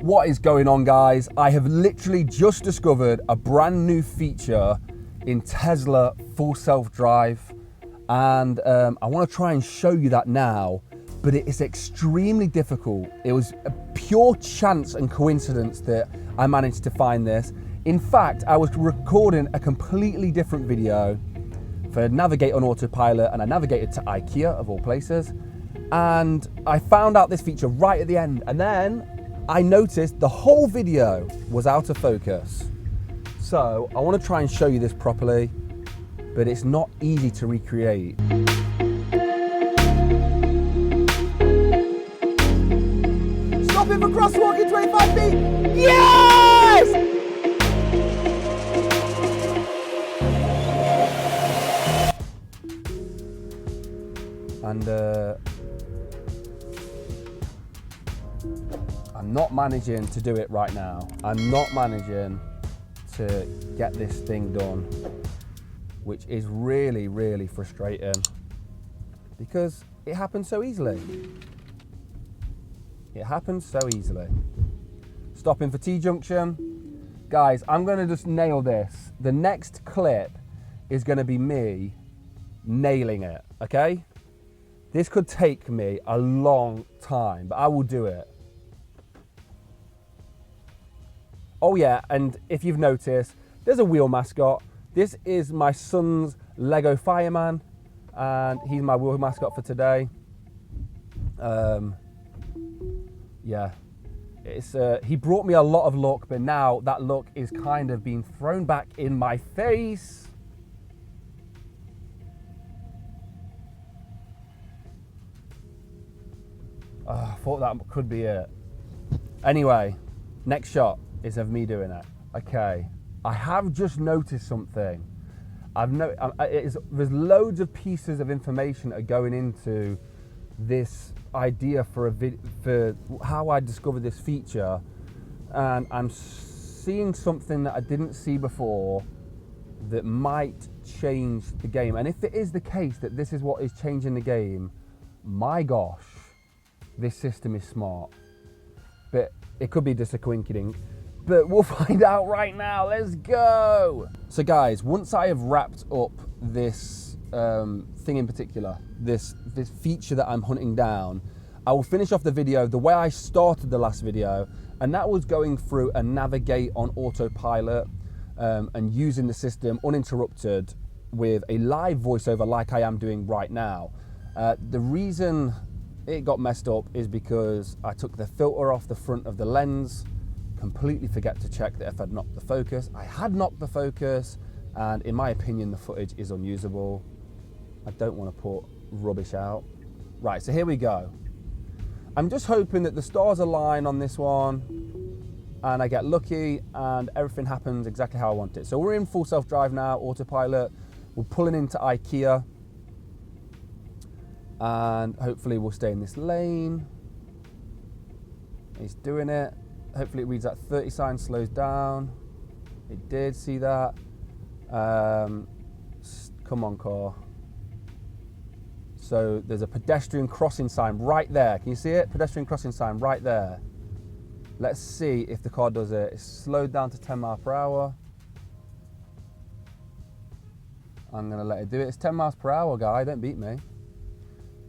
What is going on, guys? I have literally just discovered a brand new feature in Tesla full self-drive, and I want to try and show you that now, but it is extremely difficult. It was a pure chance and coincidence that I managed to find this. In fact, I was recording a completely different video for Navigate on Autopilot, and I navigated to IKEA of all places, and I found out this feature right at the end, and then I noticed the whole video was out of focus. So I want to try and show you this properly, but it's not easy to recreate. Stopping for crosswalk in 25 feet. Yes! And I'm not managing to do it right now. I'm not managing to get this thing done, which is really, really frustrating because it happens so easily. It happens so easily. Stopping for T-junction. Guys, I'm gonna just nail this. The next clip is gonna be me nailing it, okay? This could take me a long time, but I will do it. Oh yeah, and if you've noticed, there's a wheel mascot. This is my son's Lego fireman, and he's my wheel mascot for today. Yeah, it's he brought me a lot of luck, but now that luck is kind of being thrown back in my face. I thought that could be it. Anyway, next shot is of me doing it. Okay, I have just noticed something. There's loads of pieces of information that are going into this idea for for how I discovered this feature, and I'm seeing something that I didn't see before that might change the game. And if it is the case that this is what is changing the game, my gosh, this system is smart. But it could be just a coinkydink. But we'll find out right now. Let's go. So guys, once I have wrapped up this thing in particular, this feature that I'm hunting down, I will finish off the video the way I started the last video, and that was going through a Navigate on Autopilot and using the system uninterrupted with a live voiceover like I am doing right now. The reason it got messed up is because I took the filter off the front of the lens, completely forget to check that if I'd knocked the focus. I had knocked the focus, and in my opinion, the footage is unusable. I don't want to put rubbish out. Right, so here we go. I'm just hoping that the stars align on this one, and I get lucky, and everything happens exactly how I want it. So we're in full self-drive now, autopilot. We're pulling into IKEA, and hopefully we'll stay in this lane. He's doing it. Hopefully it reads that 30 sign, slows down. It did, see that. Come on, car. So there's a pedestrian crossing sign right there. Can you see it? Pedestrian crossing sign right there. Let's see if the car does it. It's slowed down to 10 miles per hour. I'm gonna let it do it. It's 10 miles per hour, guy, don't beat me.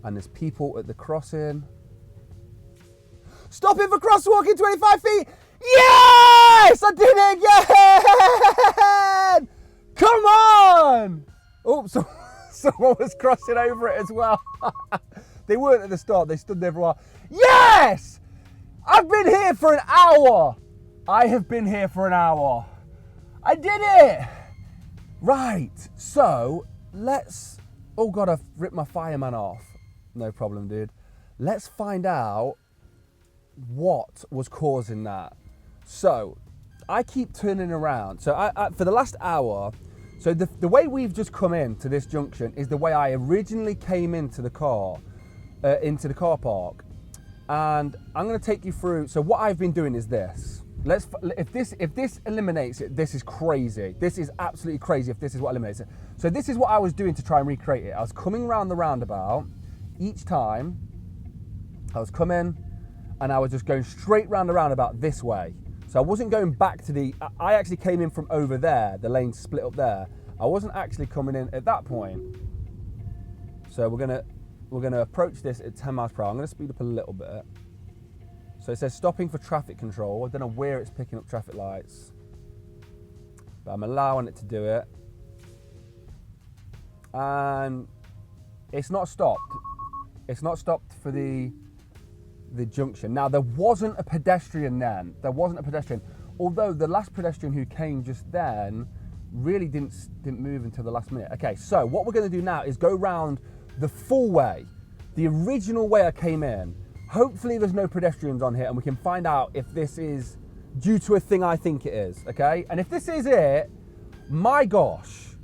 And there's people at the crossing. Stopping for crosswalk in 25 feet. Yes! I did it again! Come on! Oh, someone was crossing over it as well. They weren't at the start. They stood there for a while. Yes! I've been here for an hour. I have been here for an hour. I did it! Right, so let's... Oh God, I've ripped my fireman off. No problem, dude. Let's find out what was causing that. So I keep turning around. So I for the last hour, so the way we've just come into this junction is the way I originally came into the car park, and I'm going to take you through. So what I've been doing is this. If this eliminates it, this is crazy. This is absolutely crazy if this is what eliminates it. So this is what I was doing to try and recreate it. I was coming around the roundabout each time. I was coming, and I was just going straight round the roundabout this way. So I wasn't going back to I actually came in from over there, the lane split up there. I wasn't actually coming in at that point. So we're gonna approach this at 10 miles per hour. I'm gonna speed up a little bit. So it says stopping for traffic control. I don't know where it's picking up traffic lights, but I'm allowing it to do it. And it's not stopped. It's not stopped for the junction. Now, there wasn't a pedestrian then. There wasn't a pedestrian. Although the last pedestrian who came just then really didn't move until the last minute. Okay, so what we're going to do now is go round the full way, the original way I came in. Hopefully there's no pedestrians on here and we can find out if this is due to a thing I think it is, okay? And if this is it, my gosh,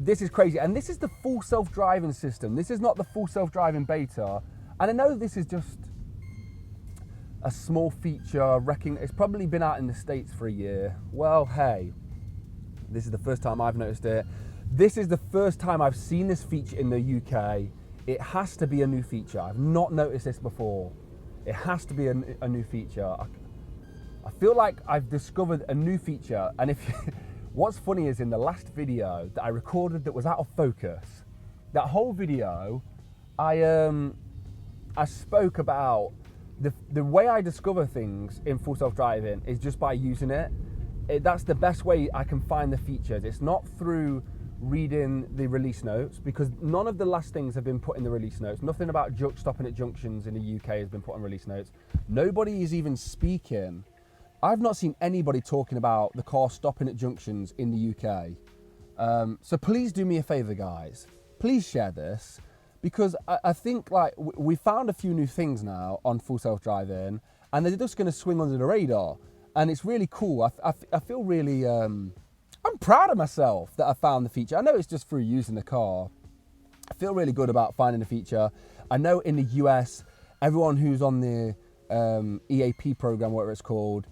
this is crazy. And this is the full self-driving system. This is not the full self-driving beta. And I know this is just a small feature. It's probably been out in the States for a year. Well, hey, this is the first time I've noticed it. This is the first time I've seen this feature in the UK. It has to be a new feature. I've not noticed this before. It has to be a new feature. I feel like I've discovered a new feature. And what's funny is in the last video that I recorded that was out of focus, that whole video, I spoke about the way I discover things in full self-driving is just by using it. That's the best way I can find the features. It's not through reading the release notes, because none of the last things have been put in the release notes. Nothing about stopping at junctions in the UK has been put in release notes. Nobody is even speaking. I've not seen anybody talking about the car stopping at junctions in the UK. So please do me a favor, guys. Please share this, because I think like we found a few new things now on full self-driving, and they're just going to swing under the radar. And it's really cool. I feel really, I'm proud of myself that I found the feature. I know it's just through using the car. I feel really good about finding the feature. I know in the US, everyone who's on the EAP program, whatever it's called,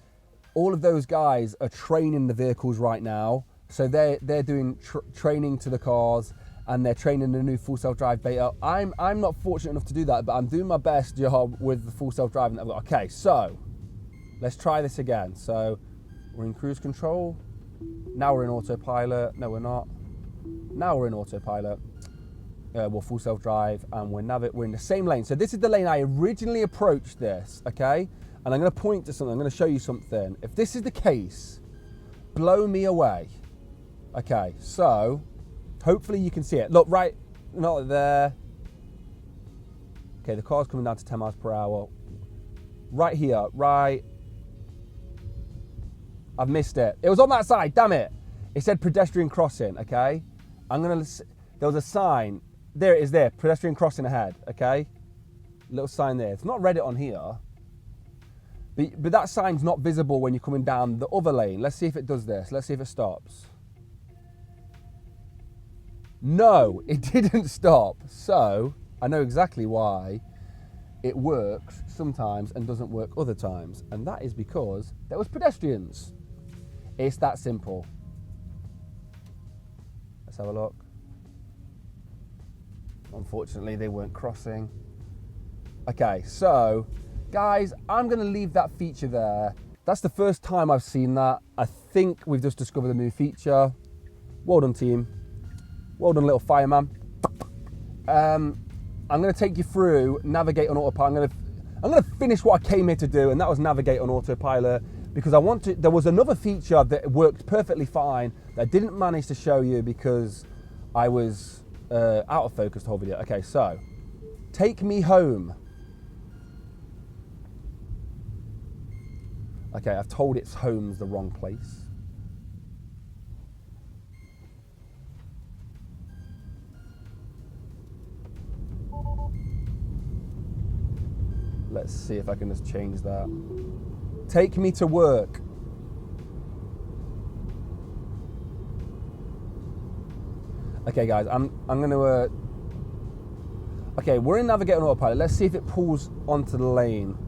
all of those guys are training the vehicles right now. So they're doing training to the cars, and they're training the new full self-drive beta. I'm not fortunate enough to do that, but I'm doing my best job with the full self-driving that I've got. Okay, so let's try this again. So we're in cruise control. Now we're in autopilot. No, we're not. Now we're in autopilot. We're full self-drive, and we're in the same lane. So this is the lane I originally approached this, okay? And I'm going to point to something. I'm going to show you something. If this is the case, blow me away. Okay, so hopefully you can see it. Look, right, not there. Okay, the car's coming down to 10 miles per hour. Right here, right. I've missed it. It was on that side, damn it. It said pedestrian crossing, okay? There was a sign. There it is there, pedestrian crossing ahead, okay? Little sign there. It's not read it on here. But that sign's not visible when you're coming down the other lane. Let's see if it does this. Let's see if it stops. No, it didn't stop. So I know exactly why it works sometimes and doesn't work other times. And that is because there was pedestrians. It's that simple. Let's have a look. Unfortunately, they weren't crossing. Okay, so guys, I'm going to leave that feature there. That's the first time I've seen that. I think we've just discovered a new feature. Well done, team. Well done, little fireman. I'm going to take you through navigate on autopilot. I'm going to finish what I came here to do, and that was navigate on autopilot, because there was another feature that worked perfectly fine that I didn't manage to show you because I was out of focus the whole video. Okay, so take me home. Okay, I've told it's home's the wrong place. Let's see if I can just change that. Take me to work. Okay, guys, I'm gonna. Okay, we're in navigate on autopilot. Let's see if it pulls onto the lane.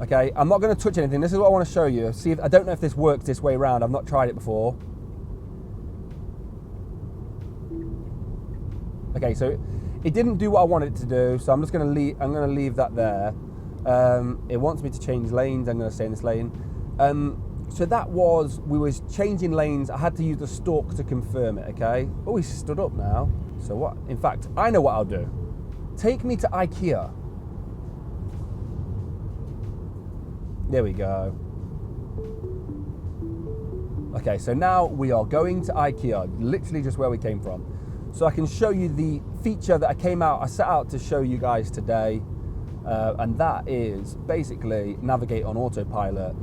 Okay, I'm not going to touch anything. This is what I want to show you. See if I don't know if this works this way around. I've not tried it before. Okay, so it didn't do what I wanted it to do, so I'm just going to leave. I'm going to leave that there. It wants me to change lanes. I'm going to stay in this lane. So that was, we was changing lanes. I had to use the stalk to confirm it, okay? Oh, he's stood up now. So what? In fact, I know what I'll do. Take me to IKEA. There we go. Okay, so now we are going to IKEA, literally just where we came from. So I can show you the feature that I set out to show you guys today. And that is basically navigate on autopilot.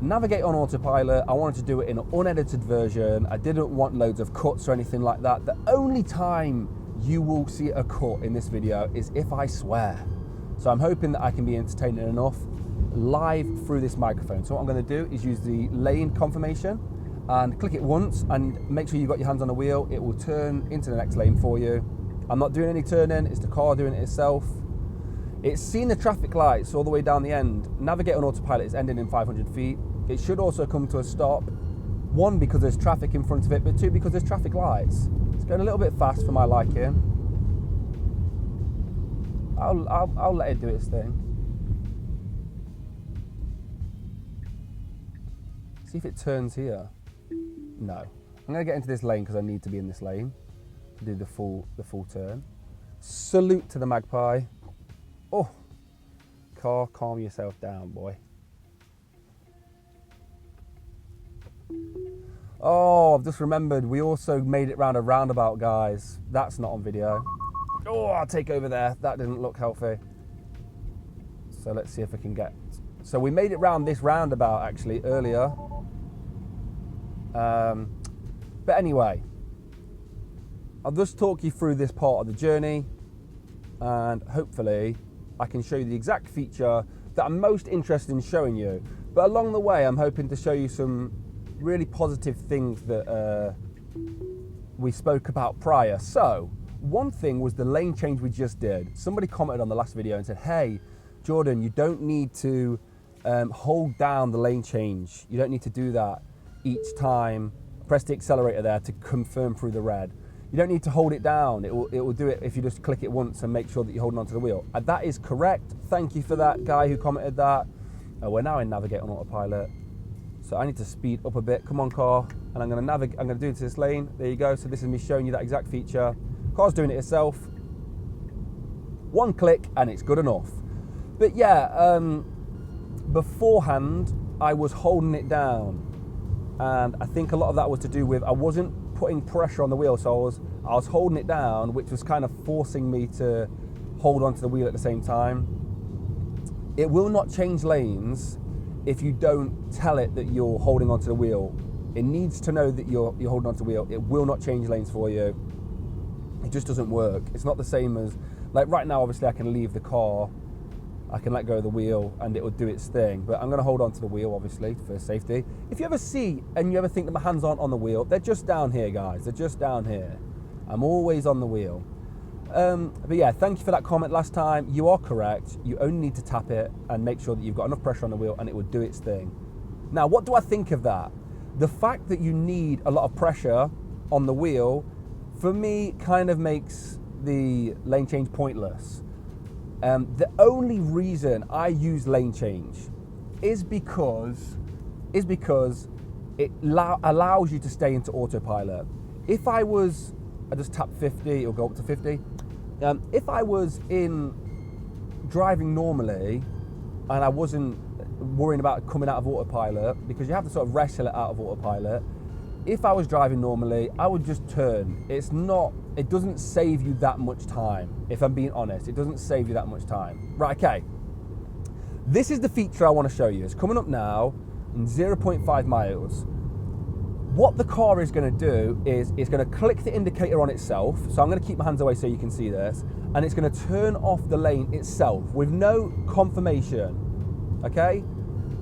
Navigate on autopilot, I wanted to do it in an unedited version. I didn't want loads of cuts or anything like that. The only time you will see a cut in this video is if I swear. So I'm hoping that I can be entertaining enough live through this microphone. So what I'm going to do is use the lane confirmation and click it once and make sure you've got your hands on the wheel. It will turn into the next lane for you. I'm not doing any turning, it's the car doing it itself. It's seen the traffic lights all the way down the end. Navigate on autopilot is ending in 500 feet. It should also come to a stop. One, because there's traffic in front of it, but two, because there's traffic lights. It's going a little bit fast for my liking. I'll let it do its thing. See if it turns here. No. I'm going to get into this lane because I need to be in this lane to do the full turn. Salute to the Magpie. Oh, car, calm yourself down, boy. Oh, I've just remembered, we also made it round a roundabout, guys. That's not on video. Oh, I'll take over there. That didn't look healthy. So let's see if I can get... So we made it round this roundabout, actually, earlier. But anyway, I'll just talk you through this part of the journey, and hopefully I can show you the exact feature that I'm most interested in showing you. But along the way, I'm hoping to show you some really positive things that we spoke about prior. So one thing was the lane change we just did. Somebody commented on the last video and said, hey, Jordan, you don't need to hold down the lane change. You don't need to do that each time. Press the accelerator there to confirm through the red. You don't need to hold it down. It will do it if you just click it once and make sure that you're holding onto the wheel. That is correct. Thank you for that guy who commented that. We're now in navigate on autopilot. So I need to speed up a bit. Come on, car. And I'm going to navigate. I'm going to do it to this lane. There you go. So this is me showing you that exact feature. Car's doing it itself. One click and it's good enough. But yeah, beforehand I was holding it down, and I think a lot of that was to do with I wasn't putting pressure on the wheel, so I was holding it down, which was kind of forcing me to hold onto the wheel at the same time. It will not change lanes if you don't tell it that you're holding onto the wheel. It needs to know that you're holding onto the wheel. It will not change lanes for you. It just doesn't work. It's not the same as, like right now, obviously I can leave the car, I can let go of the wheel and it will do its thing, but I'm going to hold on to the wheel, obviously, for safety. If you ever see and you ever think that my hands aren't on the wheel, they're just down here, guys. They're just down here. I'm always on the wheel. But yeah, thank you for that comment last time. You are correct. You only need to tap it and make sure that you've got enough pressure on the wheel and it will do its thing. Now, what do I think of that? The fact that you need a lot of pressure on the wheel, for me, kind of makes the lane change pointless. The only reason I use lane change is because it allows you to stay into autopilot. If I just tap 50, it'll go up to 50. If I was in driving normally and I wasn't worrying about coming out of autopilot, because you have to sort of wrestle it out of autopilot, if I was driving normally, I would just turn. It doesn't save you that much time. If I'm being honest, it doesn't save you that much time. Right, okay. This is the feature I want to show you. It's coming up now in 0.5 miles. What the car is going to do is it's going to click the indicator on itself. So I'm going to keep my hands away so you can see this. And it's going to turn off the lane itself with no confirmation. Okay?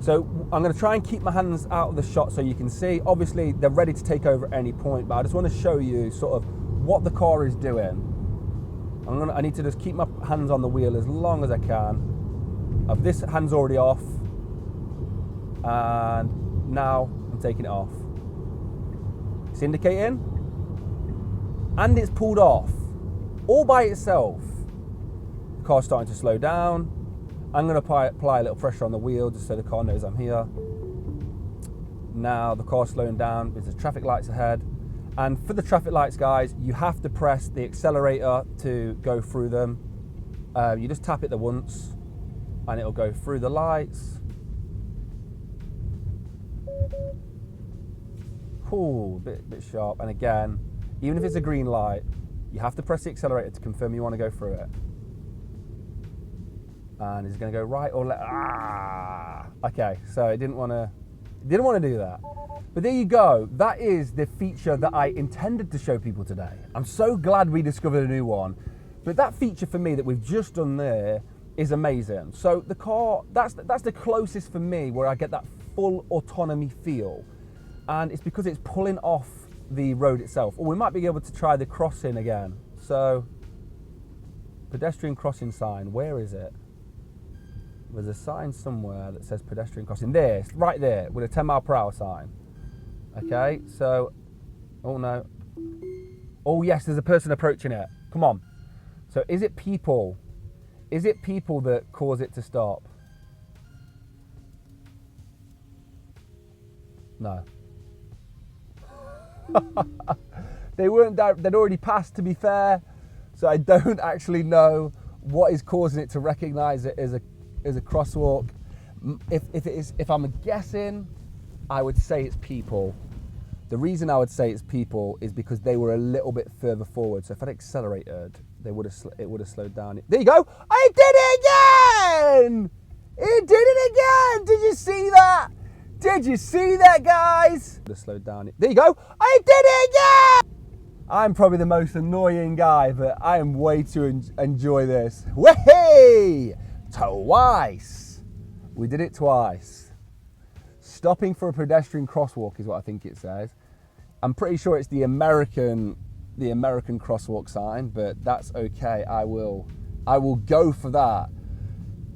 So I'm going to try and keep my hands out of the shot so you can see. Obviously, they're ready to take over at any point, but I just want to show you sort of what the car is doing. I need to just keep my hands on the wheel as long as I can. This hand's already off, and now I'm taking it off. It's indicating, and it's pulled off all by itself. The car's starting to slow down, I'm going to apply a little pressure on the wheel just so the car knows I'm here. Now the car's slowing down because there's traffic lights ahead. And for the traffic lights, guys, you have to press the accelerator to go through them. You just tap it the once and it'll go through the lights. Ooh, bit sharp. And again, even if it's a green light, you have to press the accelerator to confirm you want to go through it. And is it going to go right or left? Ah! Okay, so it didn't want to do that. But there you go. That is the feature that I intended to show people today. I'm so glad we discovered a new one. But that feature for me that we've just done there is amazing. So the car, that's the closest for me where I get that full autonomy feel. And it's because it's pulling off the road itself. Or we might be able to try the crossing again. So, pedestrian crossing sign, where is it? There's a sign somewhere that says pedestrian crossing. There, right there, with a 10-mile-per-hour sign. Okay, so, oh no. Oh yes, there's a person approaching it. Come on. So is it people? Is it people that cause it to stop? No. They weren't, they'd already passed, to be fair. So I don't actually know what is causing it to recognize it as a crosswalk. If I'm guessing, I would say it's people. The reason I would say it's people is because they were a little bit further forward. So if I'd accelerated, it would have slowed down. There you go. I did it again. It did it again. Did you see that? Did you see that, guys? Would have slowed down. There you go. I did it again. I'm probably the most annoying guy, but I am way to enjoy this. Way! Twice. We did it twice. Stopping for a pedestrian crosswalk is what I think it says. I'm pretty sure it's the American crosswalk sign, but that's okay. I will go for that.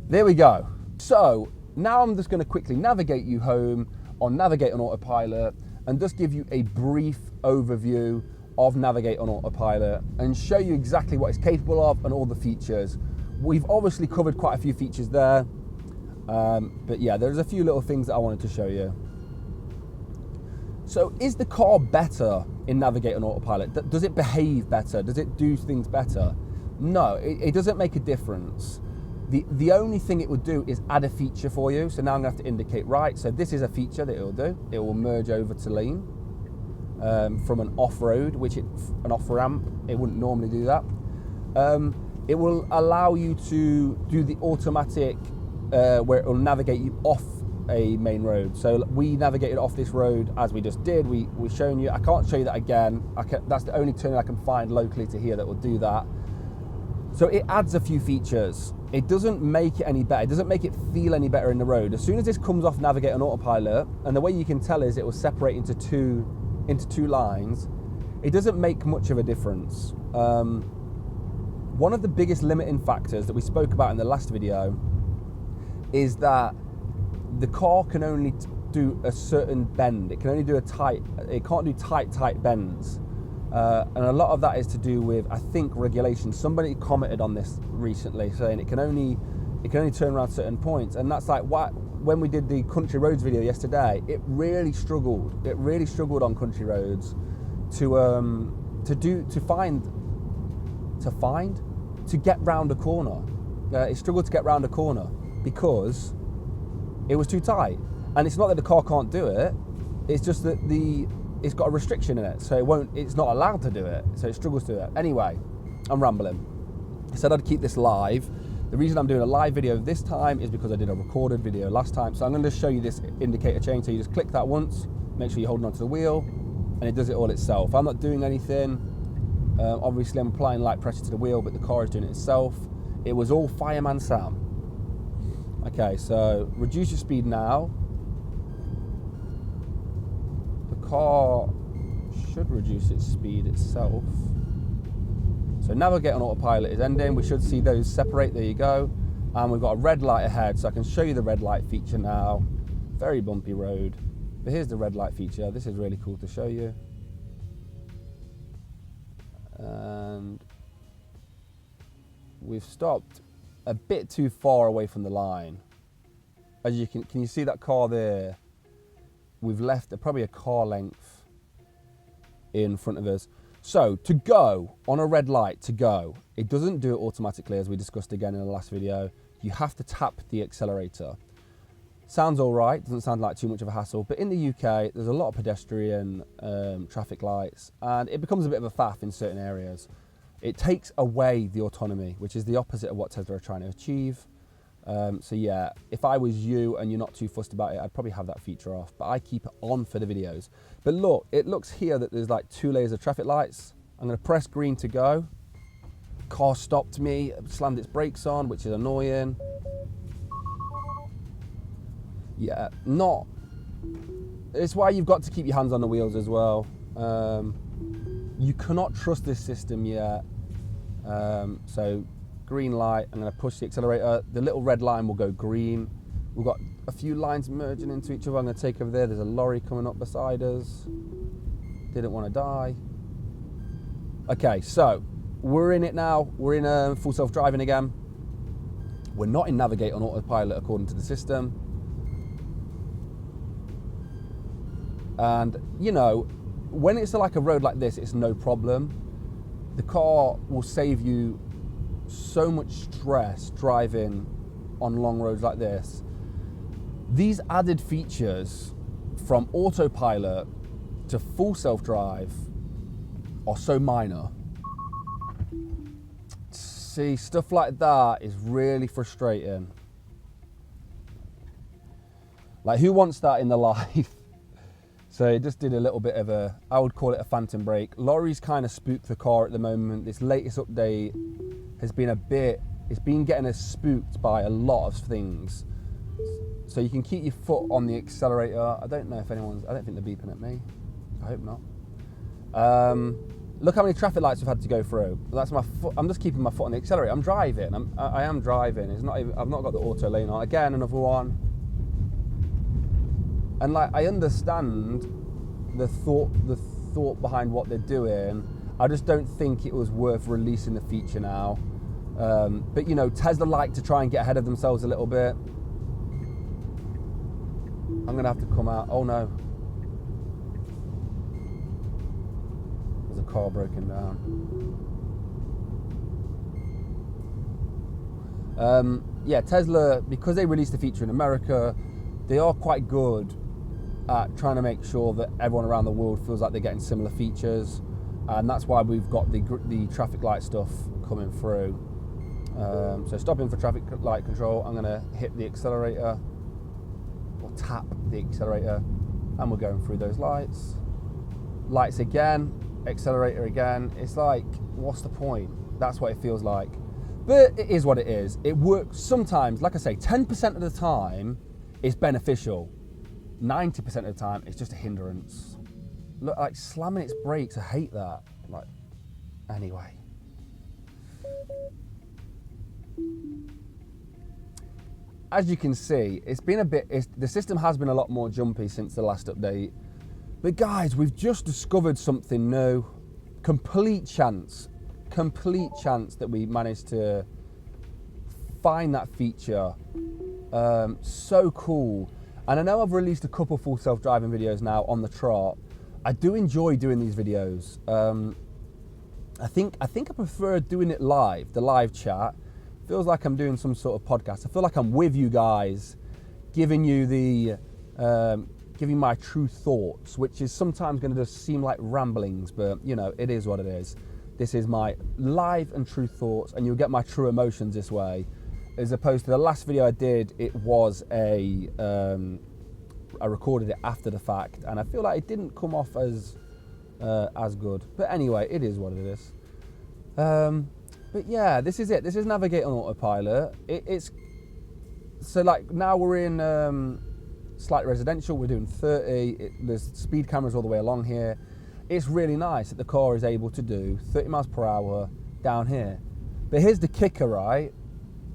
There we go. So now I'm just going to quickly navigate you home on Navigate on Autopilot and just give you a brief overview of Navigate on Autopilot and show you exactly what it's capable of and all the features. We've obviously covered quite a few features there, but yeah, there's a few little things that I wanted to show you. So is the car better in Navigate on Autopilot? Does it behave better? Does it do things better? No, it doesn't make a difference. The only thing it would do is add a feature for you. So now I'm going to have to indicate right. So this is a feature that it will do. It will merge over to lane from an off-road, an off-ramp. It wouldn't normally do that. It will allow you to do the automatic where it will navigate you off a main road. So we navigated off this road as we just did. We've shown you. I can't show you that again. That's the only turn I can find locally to here that will do that. So it adds a few features. It doesn't make it any better. It doesn't make it feel any better in the road. As soon as this comes off Navigate on Autopilot, and the way you can tell is it will separate into two lines, it doesn't make much of a difference. One of the biggest limiting factors that we spoke about in the last video is that the car can only do a certain bend. It can only do it can't do tight bends. And a lot of that is to do with, I think, regulation. Somebody commented on this recently saying it can only turn around certain points, and that's like when we did the country roads video yesterday, it really struggled. It really struggled on country roads to get round a corner. It struggled to get round a corner because it was too tight. And it's not that the car can't do it, it's just that it's got a restriction in it, so it's not allowed to do it, so it struggles to do it. Anyway, I'm rambling. I said I'd keep this live. The reason I'm doing a live video this time is because I did a recorded video last time. So I'm going to show you this indicator change. So you just click that once, make sure you're holding onto the wheel, and it does it all itself. I'm not doing anything. Obviously I'm applying light pressure to the wheel, but the car is doing it itself. It was all Fireman Sam. Okay, so reduce your speed now. The car should reduce its speed itself. So Navigate on Autopilot is ending. We should see those separate. There you go. And we've got a red light ahead, so I can show you the red light feature now. Very bumpy road. But here's the red light feature. This is really cool to show you. And we've stopped a bit too far away from the line. As you can you see that car there? We've left probably a car length in front of us. So to go on a red light, it doesn't do it automatically, as we discussed again in the last video. You have to tap the accelerator. Sounds all right, doesn't sound like too much of a hassle, but in the UK, there's a lot of pedestrian traffic lights, and it becomes a bit of a faff in certain areas. It takes away the autonomy, which is the opposite of what Tesla are trying to achieve. So yeah, if I was you and you're not too fussed about it, I'd probably have that feature off, but I keep it on for the videos. But look, it looks here that there's like 2 layers of traffic lights. I'm gonna press green to go. Car stopped me, slammed its brakes on, which is annoying. Yeah, it's why you've got to keep your hands on the wheels as well. You cannot trust this system yet. So green light, I'm going to push the accelerator. The little red line will go green. We've got a few lines merging into each other. I'm going to take over there. There's a lorry coming up beside us. Didn't want to die. Okay, so we're in it now. We're in full self-driving again. We're not in navigate on autopilot according to the system. And, you know, when it's like a road like this, it's no problem. The car will save you so much stress driving on long roads like this. These added features from autopilot to full self-drive are so minor. See, stuff like that is really frustrating. Like, who wants that in their life? So it just did a little bit of I would call it a phantom brake. Lorries kind of spook the car at the moment. This latest update has been it's been getting us spooked by a lot of things. So you can keep your foot on the accelerator. I don't think they're beeping at me. I hope not. Look how many traffic lights we've had to go through. That's my foot. I'm just keeping my foot on the accelerator. I'm driving. I am driving. I've not got the auto lane on. Again, another one. And like, I understand the thought behind what they're doing. I just don't think it was worth releasing the feature now. But you know, Tesla like to try and get ahead of themselves a little bit. I'm gonna have to come out. Oh no. There's a car broken down. Yeah, Tesla, because they released the feature in America, they are quite good at trying to make sure that everyone around the world feels like they're getting similar features, and that's why we've got the traffic light stuff coming through. So stopping for traffic light control, I'm going to hit the accelerator, or tap the accelerator, and we're going through those lights. Lights again, accelerator again. It's like, what's the point? That's what it feels like. But it is what it is. It works sometimes, like I say, 10% of the time it's beneficial. 90% of the time it's just a hindrance. Look, like slamming its brakes, I hate that. Like, anyway. As you can see, it's been the system has been a lot more jumpy since the last update. But guys, we've just discovered something new. Complete chance that we managed to find that feature. So cool. And I know I've released a couple full self-driving videos now on the trot. I do enjoy doing these videos. I think I prefer doing it live, the live chat. Feels like I'm doing some sort of podcast. I feel like I'm with you guys, giving you giving my true thoughts, which is sometimes going to just seem like ramblings, but you know, it is what it is. This is my live and true thoughts, and you'll get my true emotions this way. As opposed to the last video I did, it was I recorded it after the fact, and I feel like it didn't come off as good. But anyway, it is what it is. But yeah, this is it. This is navigate on autopilot. It's so like now we're in slight residential. We're doing 30. There's speed cameras all the way along here. It's really nice that the car is able to do 30 miles per hour down here. But here's the kicker, right?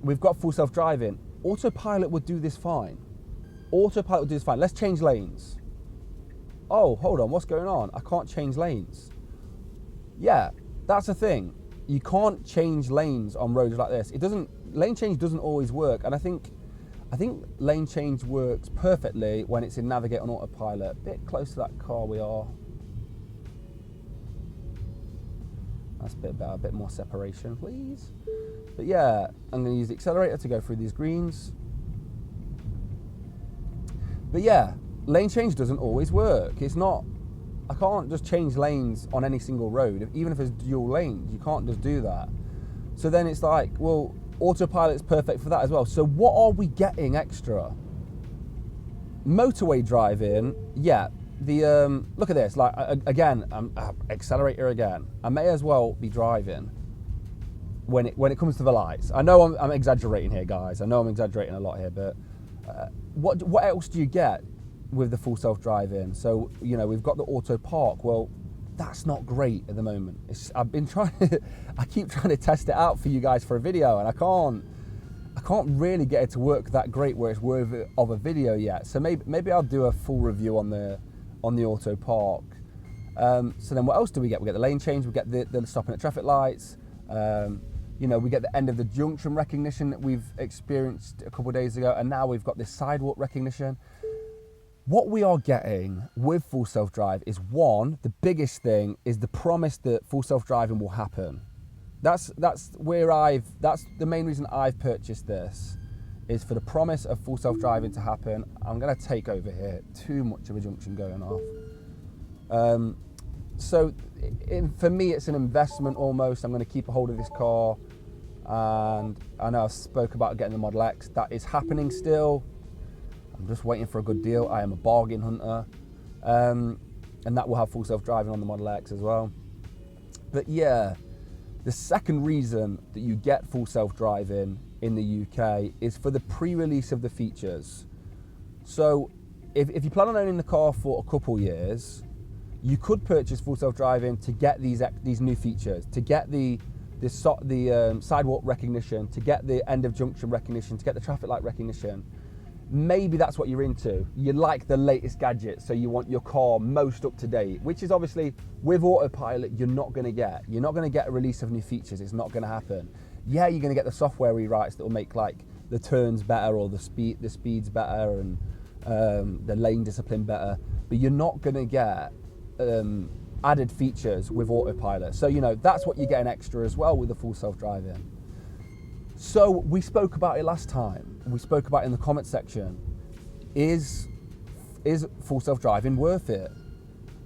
We've got full self-driving. Autopilot would do this fine. Autopilot would do this fine. Let's change lanes. Oh, hold on, what's going on? I can't change lanes. Yeah, that's the thing. You can't change lanes on roads like this. It doesn't, lane change doesn't always work, and I think lane change works perfectly when it's in navigate on autopilot. A bit close to that car we are. That's a bit better, a bit more separation, please. But yeah, I'm going to use the accelerator to go through these greens. But yeah, lane change doesn't always work. It's not, I can't just change lanes on any single road. Even if it's dual lanes, you can't just do that. So then it's like, well, autopilot's perfect for that as well. So what are we getting extra? Motorway driving, yeah. Look at this, like again, accelerator again. I may as well be driving when it comes to the lights. I know I'm exaggerating here, guys. I know I'm exaggerating a lot here, but what else do you get with the full self-driving? So, you know, we've got the auto park. Well, that's not great at the moment. I've been trying I keep trying to test it out for you guys for a video, and I can't really get it to work that great where it's worthy of a video yet. So maybe I'll do a full review on the auto park. So then what else do we get? We get the lane change, we get the stopping at traffic lights, you know, we get the end of the junction recognition that we've experienced a couple of days ago, and now we've got this sidewalk recognition. What we are getting with full self-drive is, one, the biggest thing is the promise that full self-driving will happen. That's the main reason I've purchased this, is for the promise of full self-driving to happen. I'm going to take over here, too much of a junction going off. So for me, it's an investment almost. I'm going to keep a hold of this car, and I know I spoke about getting the Model X. That is happening still. I'm just waiting for a good deal. I am a bargain hunter, and that will have full self-driving on the Model X as well. But yeah, the second reason that you get full self-driving in the UK is for the pre-release of the features. So if you plan on owning the car for a couple years, you could purchase full self-driving to get these new features, to get the sidewalk recognition, to get the end of junction recognition, to get the traffic light recognition. Maybe that's what you're into. You like the latest gadgets, so you want your car most up to date, which is obviously with autopilot you're not going to get. You're not going to get a release of new features. It's not going to happen. Yeah, you're going to get the software rewrites that will make like the turns better, or the speeds better, and the lane discipline better, but you're not going to get added features with autopilot. So, you know, that's what you're getting extra as well with the full self-driving. So we spoke about it last time. We spoke about it in the comment section. Is full self-driving worth it?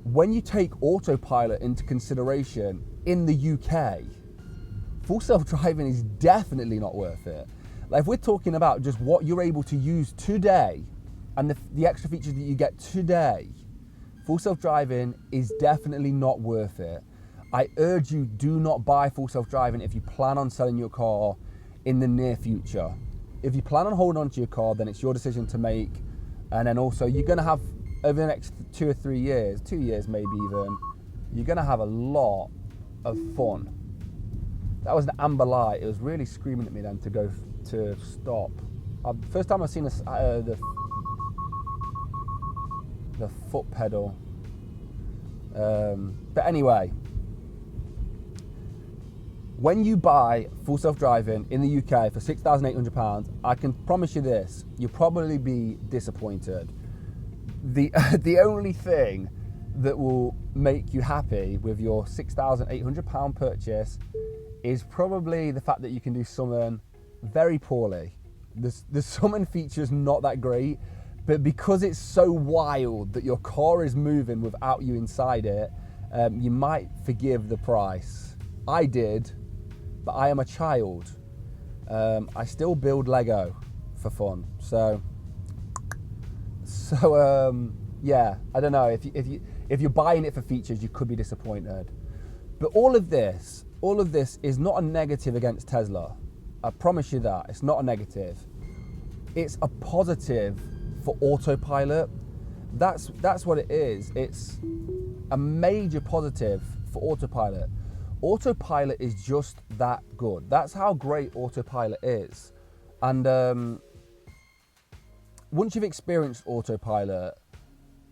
When you take autopilot into consideration in the UK, full self-driving is definitely not worth it. Like, if we're talking about just what you're able to use today and the extra features that you get today, full self-driving is definitely not worth it. I urge you, do not buy full self-driving if you plan on selling your car in the near future. If you plan on holding on to your car, then it's your decision to make. And then also, you're going to have, over the next 2 or 3 years, 2 years maybe even, you're going to have a lot of fun. That was an amber light. It was really screaming at me then to stop. First time I've seen the foot pedal. But anyway, when you buy full self-driving in the UK for £6,800, I can promise you this, you'll probably be disappointed. The only thing that will make you happy with your £6,800 purchase is probably the fact that you can do summon very poorly. The summon feature is not that great, but because it's so wild that your car is moving without you inside it, you might forgive the price. I did, but I am a child. I still build Lego for fun. So yeah, I don't know, if you're buying it for features, you could be disappointed. But all of this is not a negative against Tesla. I promise you that. It's not a negative. It's a positive for autopilot. That's what it is. It's a major positive for autopilot. Autopilot is just that good. That's how great autopilot is. And once you've experienced autopilot,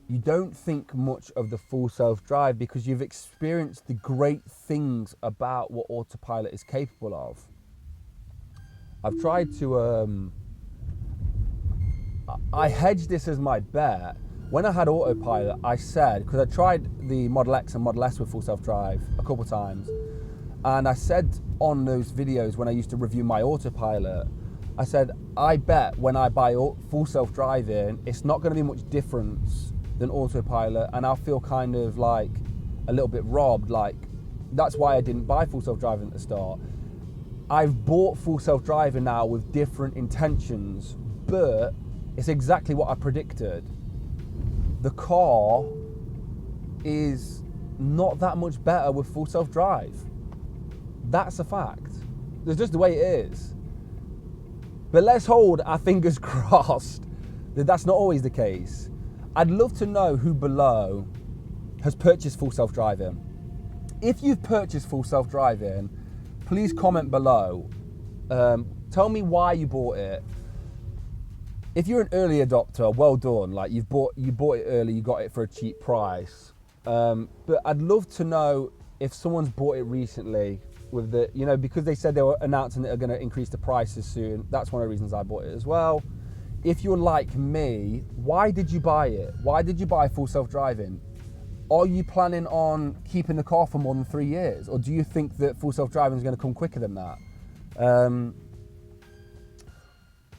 you don't think much of the full self-drive because you've experienced the great things about what autopilot is capable of. I've tried to, I hedged this as my bet. When I had autopilot, I said, because I tried the Model X and Model S with full self-drive a couple of times, and I said on those videos when I used to review my autopilot, I said, I bet when I buy full self-driving, it's not going to be much difference than autopilot, and I'll feel kind of like a little bit robbed. Like, that's why I didn't buy full self-driving at the start. I've bought full self-driving now with different intentions, but it's exactly what I predicted. The car is not that much better with full self-drive. That's a fact. It's just the way it is. But let's hold our fingers crossed that that's not always the case. I'd love to know who below has purchased full self-driving. If you've purchased full self-driving, please comment below. Tell me why you bought it. If you're an early adopter, well done. Like, you bought it early, you got it for a cheap price. But I'd love to know if someone's bought it recently with the, because they said they were announcing that they're going to increase the prices soon. That's one of the reasons I bought it as well. If you're like me, why did you buy it? Why did you buy full self-driving? Are you planning on keeping the car for more than 3 years? Or do you think that full self-driving is going to come quicker than that?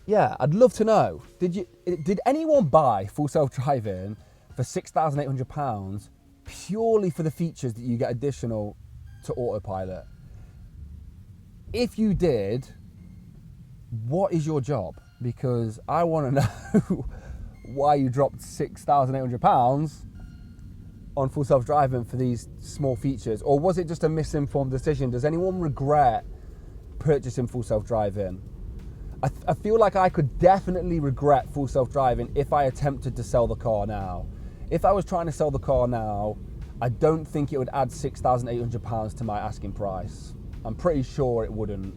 Yeah, I'd love to know. Did anyone buy full self-driving for £6,800 purely for the features that you get additional to autopilot? If you did, what is your job? Because I want to know why you dropped £6,800 on full self-driving for these small features. Or was it just a misinformed decision? Does anyone regret purchasing full self-driving? I feel like I could definitely regret full self-driving if I attempted to sell the car now. If I was trying to sell the car now, I don't think it would add £6,800 to my asking price. I'm pretty sure it wouldn't.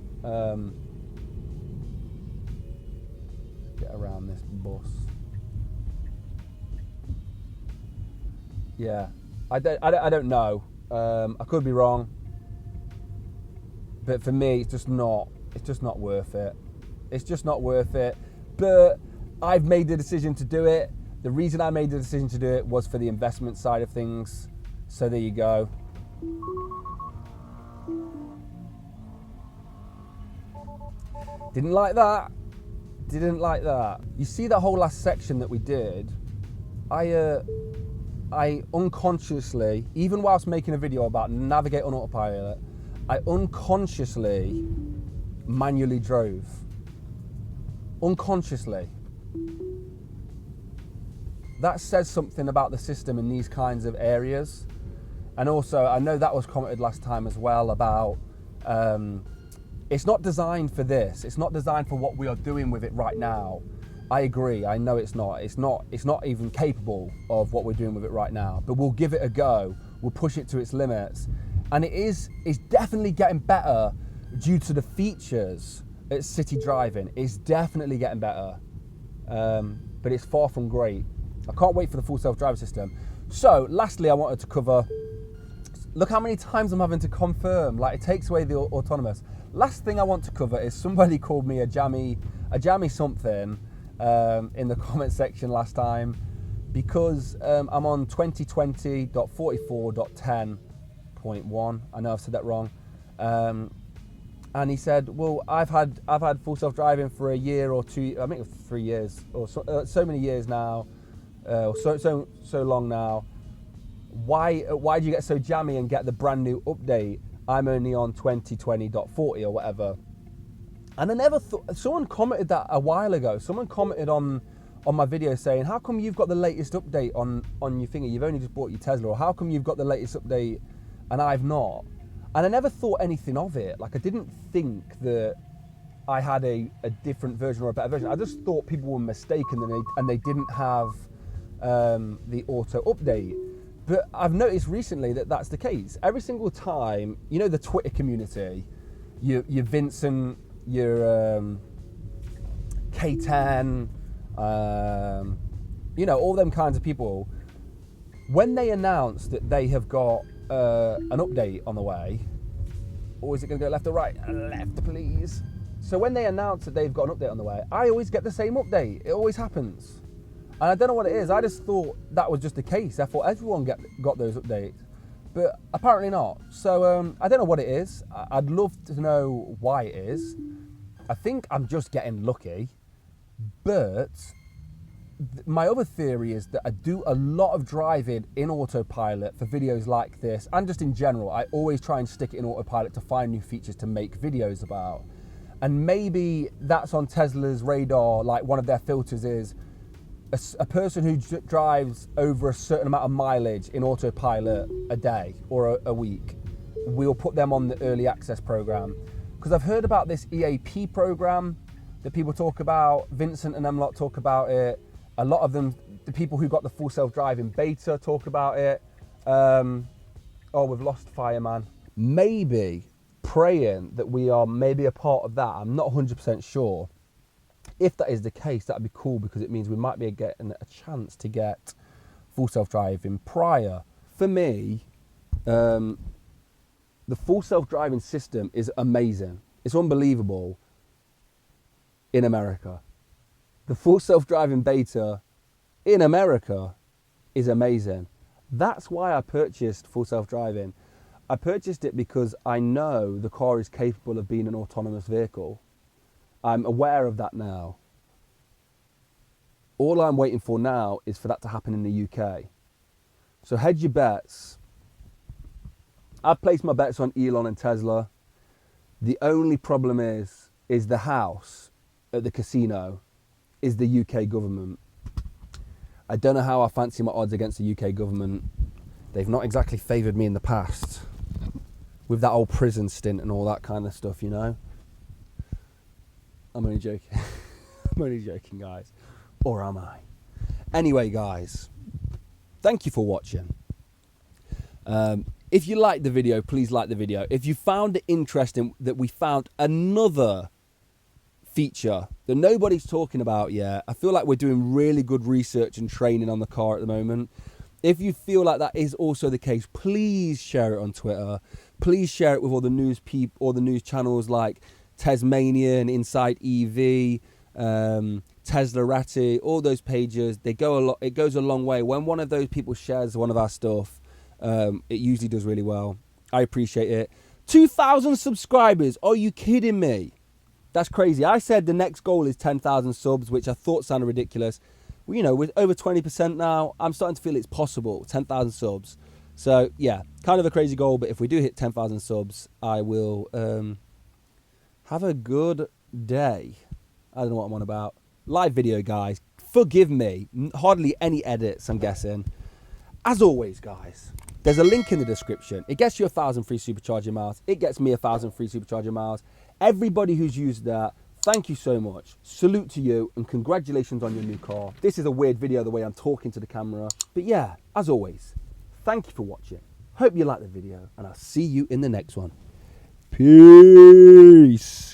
Get around this bus. Yeah, I don't know. I could be wrong, but for me, it's just not worth it. It's just not worth it. But I've made the decision to do it. The reason I made the decision to do it was for the investment side of things. So there you go. Didn't like that. Didn't like that. You see that whole last section that we did? I unconsciously, even whilst making a video about navigate on autopilot, I unconsciously manually drove. Unconsciously. That says something about the system in these kinds of areas. And also, I know that was commented last time as well about it's not designed for this. It's not designed for what we are doing with it right now. I agree. I know it's not. It's not even capable of what we're doing with it right now. But we'll give it a go. We'll push it to its limits. And it's definitely getting better due to the features at city driving. It's definitely getting better. But it's far from great. I can't wait for the full self-driving system. So, lastly, I wanted to cover, look how many times I'm having to confirm, like it takes away the autonomous. Last thing I want to cover is somebody called me a jammy something in the comment section last time, because I'm on 2020.44.10.1. I know I've said that wrong. And he said, well, I've had full self-driving for a year or two, I think it was 3 years, or so many years now, or so long now. Why do you get so jammy and get the brand new update? I'm only on 2020.40 or whatever. And I never thought, someone commented that a while ago. Someone commented on my video saying, how come you've got the latest update on your finger? You've only just bought your Tesla. Or how come you've got the latest update and I've not? And I never thought anything of it. Like, I didn't think that I had a different version or a better version. I just thought people were mistaken and they didn't have the auto update. But I've noticed recently that that's the case. Every single time, the Twitter community, your Vincent, your K10, all them kinds of people, when they announce that they have got an update on the way, or is it going to go left or right? Left, please. So when they announce that they've got an update on the way, I always get the same update. It always happens. And I don't know what it is. I just thought that was just the case. I thought everyone got those updates. But apparently not. So I don't know what it is. I'd love to know why it is. I think I'm just getting lucky. But my other theory is that I do a lot of driving in autopilot for videos like this, and just in general. I always try and stick it in autopilot to find new features to make videos about. And maybe that's on Tesla's radar, like one of their filters is a person who drives over a certain amount of mileage in autopilot a day or a week. We'll put them on the early access program. Because I've heard about this EAP program that people talk about. Vincent and them lot talk about it. A lot of them, the people who got the full self-driving beta talk about it. Oh, we've lost Fireman. Maybe praying that we are maybe a part of that. I'm not 100% sure. If that is the case, that'd be cool because it means we might be getting a chance to get full self-driving prior. For me, the full self-driving system is amazing. It's unbelievable in America. The full self-driving beta in America is amazing. That's why I purchased full self-driving. I purchased it because I know the car is capable of being an autonomous vehicle. I'm aware of that now. All I'm waiting for now is for that to happen in the UK. So hedge your bets. I've placed my bets on Elon and Tesla. The only problem is the house at the casino is the UK government. I don't know how I fancy my odds against the UK government. They've not exactly favoured me in the past with that old prison stint and all that kind of stuff, you know. I'm only joking. I'm only joking, guys. Or am I? Anyway, guys, thank you for watching. If you liked the video, please like the video. If you found it interesting that we found another feature that nobody's talking about yet, I feel like we're doing really good research and training on the car at the moment. If you feel like that is also the case, please share it on Twitter. Please share it with all the news channels like Tasmania and Inside EV, Teslarati, all those pages. They go a lot. It goes a long way. When one of those people shares one of our stuff, it usually does really well. I appreciate it. 2,000 subscribers. Are you kidding me? That's crazy. I said the next goal is 10,000 subs, which I thought sounded ridiculous. Well, you know, with over 20% now, I'm starting to feel it's possible. 10,000 subs. So yeah, kind of a crazy goal. But if we do hit 10,000 subs, I will have a good day. I don't know what I'm on about. Live video, guys. Forgive me. Hardly any edits, I'm guessing. As always, guys, there's a link in the description. It gets you 1,000 free supercharger miles. It gets me 1,000 free supercharger miles. Everybody who's used that, thank you so much. Salute to you and congratulations on your new car. This is a weird video the way I'm talking to the camera. But yeah, as always, thank you for watching. Hope you liked the video and I'll see you in the next one. Peace.